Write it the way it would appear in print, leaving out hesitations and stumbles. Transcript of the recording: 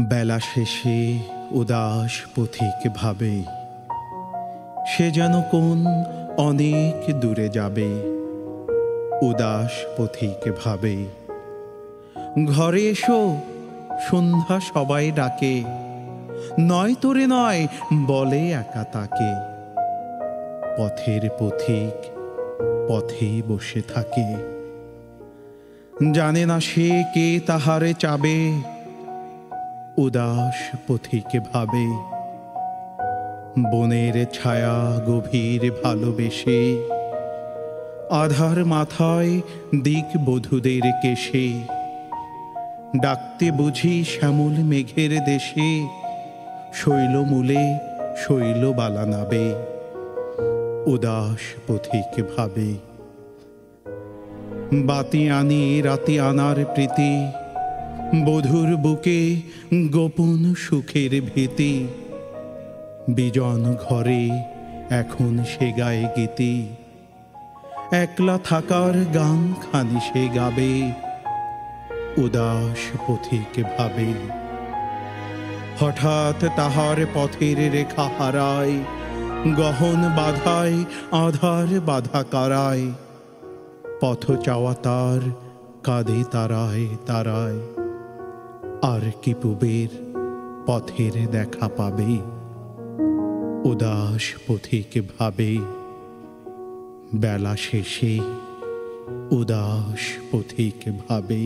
বেলা শেষে উদাস পথিক ভাবে, সে যেন কোন অনেক দূরে যাবে। উদাস পথিক ভাবে, ঘরে এসো সন্ধ্যা সবাই ডাকে, নয় তোরে নয় বলে একা তাকে। পথের পথিক পথে বসে থাকে, জানে না সে কে তাহারে চাবে। উদাস পথিক ভাবে, বনের ছায়া গভীর ভালোবেসে, আধার মাথায় দিক বধূদের কেশে, ডাকতে বুঝি শ্যামল মেঘের দেশে, শৈলমূলে শৈলবালা নাবে। উদাস পথিক ভাবে, বাতি আনি রাতি আনার প্রীতি, বধুর বুকে গোপন সুখের ভীতি। বিজন ঘরে এখন সে গায়ে গীতি, একলা থাকার গান খানি সে গাবে। উদাস পথিক ভাবে, হঠাৎ তাহার পথের রেখা হারায়, গহন বাধায় আধার বাধা কারায়। পথ চাওয়া তার কাঁধে তারায় তারায়, আর কি পুবের পথের দেখা পাবে। উদাস পথিক ভাবে, বেলা শেষে উদাস পথিক ভাবে।